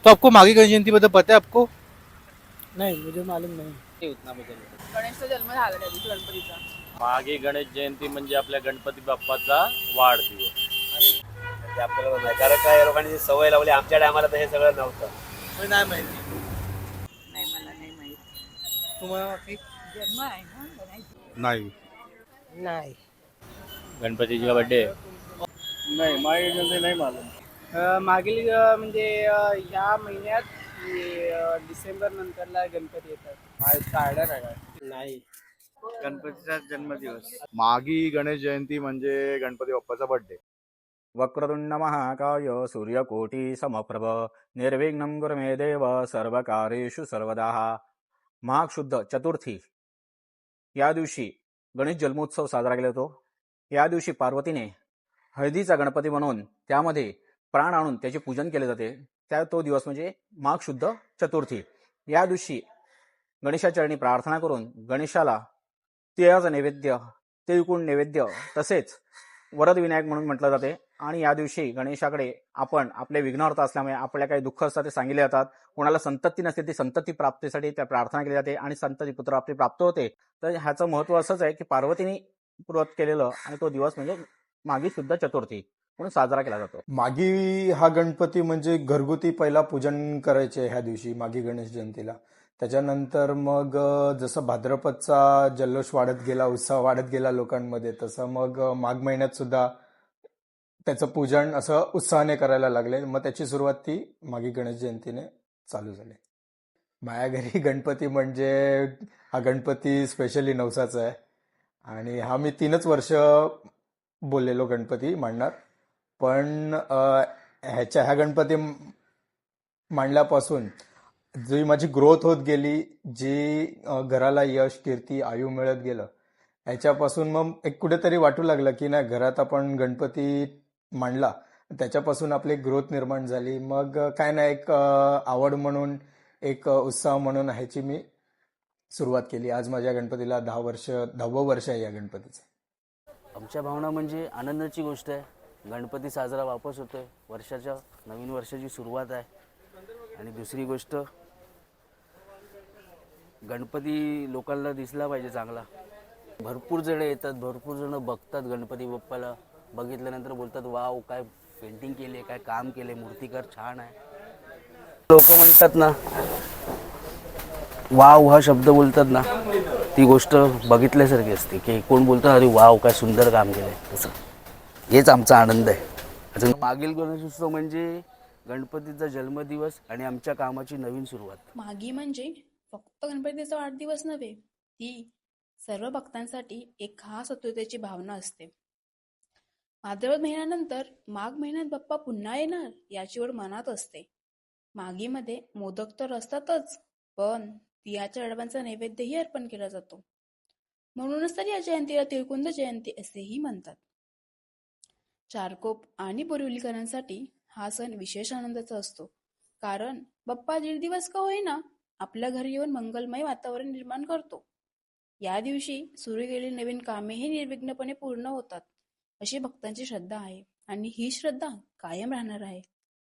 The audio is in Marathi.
तो आपको माघी गणेश जयंती बद्दल पता है आपको? नहीं, मुझे मालूम नहीं. नहीं उतना मुझे नहीं. गणेशचा जन्म झाला त्या दिवशी गणपतीचा. मागे गणेश जयंती म्हणजे आपल्या गणपती बाप्पाचा वाढदिवस. ते आपल्याला पण माहिती. कारण काय या लोकांनी जी सवय लावली आमच्या टायमाला तर हे सगळं नव्हतं. मुझे नाही माहिती. नाही मला नाही माहित. तुम्हाला जन्म आहे ना गणेश. नाही. नहीं. गणपतीचा बर्थडे नहीं, माघी जयंती नहीं मालूम. मागील म्हणजे या महिन्यात डिसेंबर नंतरला गणपती येतात. कार्ड आहे का? नाही. गणपतीचा जन्मदिवस. माघी गणेश जयंती म्हणजे गणपती बाप्पाचा बर्थडे. वक्रतुंड महाकाय सूर्यकोटी समप्रभ निर्विघ्नं कुरु मे देव सर्वकार्येषु सर्वदा. माघ शुद्ध चतुर्थी या दिवशी गणेश जन्मोत्सव साजरा केला जातो. या दिवशी पार्वतीने हळदीचा गणपती बनवून त्यामध्ये प्राण आणून त्याचे पूजन केले जाते. तो दिवस म्हणजे माघ शुद्ध चतुर्थी. या दिवशी गणेशाचरणी प्रार्थना करून गणेशाला तिळाचं नैवेद्य, तिळकुण नैवेद्य तसेच वरदविनायक म्हणून म्हटलं जाते. आणि या दिवशी गणेशाकडे आपण आपले विघ्नहर्ता असल्यामुळे आपल्या काही दुःख असतात ते सांगितले जातात. कोणाला संतती नसते ती संतती प्राप्तीसाठी त्या प्रार्थना केली जाते आणि संतती पुत्रप्राप्ती प्राप्त होते. तर ह्याचं महत्त्व असंच आहे की पार्वतीने व्रत केलेलं आणि तो दिवस म्हणजे माघी शुद्ध चतुर्थी म्हणून साजरा केला जातो. माघी हा गणपती म्हणजे घरगुती पहिला पूजन करायचे ह्या दिवशी माघी गणेश जयंतीला. त्याच्यानंतर मग जसं भाद्रपदचा जल्लोष वाढत गेला, उत्साह वाढत गेला लोकांमध्ये, तसं मग माघ महिन्यात सुद्धा त्याचं पूजन असं उत्साहाने करायला लागले. मग त्याची सुरुवात ती माघी गणेश जयंतीने चालू झाली. माझ्या घरी गणपती म्हणजे हा गणपती स्पेशली नवसाचा आहे आणि हा मी 3च वर्ष बोललेलो गणपती मांडणार. पण ह्या गणपती मांडल्यापासून जी माझी ग्रोथ होत गेली, जी घराला यश, कीर्ती, आयु मिळत गेलं, ह्याच्यापासून मग एक कुठेतरी वाटू लागलं की नाही घरात आपण गणपती मांडला, त्याच्यापासून आपली ग्रोथ निर्माण झाली. मग काय नाही एक आवड म्हणून, एक उत्साह म्हणून ह्याची मी सुरुवात केली. आज माझ्या गणपतीला 10वं वर्ष आहे या गणपतीचं. आमच्या भावना म्हणजे आनंदाची गोष्ट आहे. गणपती साजरा वापस होतोय, वर्षाच्या नवीन वर्षाची सुरुवात आहे. आणि दुसरी गोष्ट, गणपती लोकांना दिसला पाहिजे चांगला. भरपूर जण येतात, भरपूर जण बघतात गणपती बाप्पाला. बघितल्यानंतर बोलतात वाव काय पेंटिंग केली, काय काम केले, मूर्तिकार छान आहे. लोक म्हणतात ना वाव हा शब्द बोलतात ना, ती गोष्ट बघितल्यासारखी असते की कोण बोलतात अरे वाव काय सुंदर काम केलंय. तसं हेच आमचा आनंद आहे. अजून मागील गणेशोत्सव म्हणजे गणपतीचा जन्मदिवस आणि आमच्या कामाची नवीन सुरुवात. माघी म्हणजे फक्त गणपतीचा वाढदिवस नव्हे, ती सर्व भक्तांसाठी एक खास आतुरतेची भावना असते. भाद्रपद महिन्यानंतर माघ महिन्यात बाप्पा पुन्हा येणार याची ओढ मनात असते. माघीमध्ये मोदक तर असतातच, पण तिळाच्या लाडवांचा नैवेद्यही अर्पण केला जातो. म्हणूनच तर या जयंतीला तिळकुंद जयंती असेही म्हणतात. चारकोप आणि बोरिवलीकरांसाठी हा सण विशेष आनंदाचा असतो. कारण बाप्पा दीड दिवस का होईना आपल्या घरी येऊन मंगलमय वातावरण निर्माण करतो. या दिवशी सुरू केलेली नवीन कामेही निर्विघ्नपणे पूर्ण होतात अशी भक्तांची श्रद्धा आहे आणि ही श्रद्धा कायम राहणार आहे.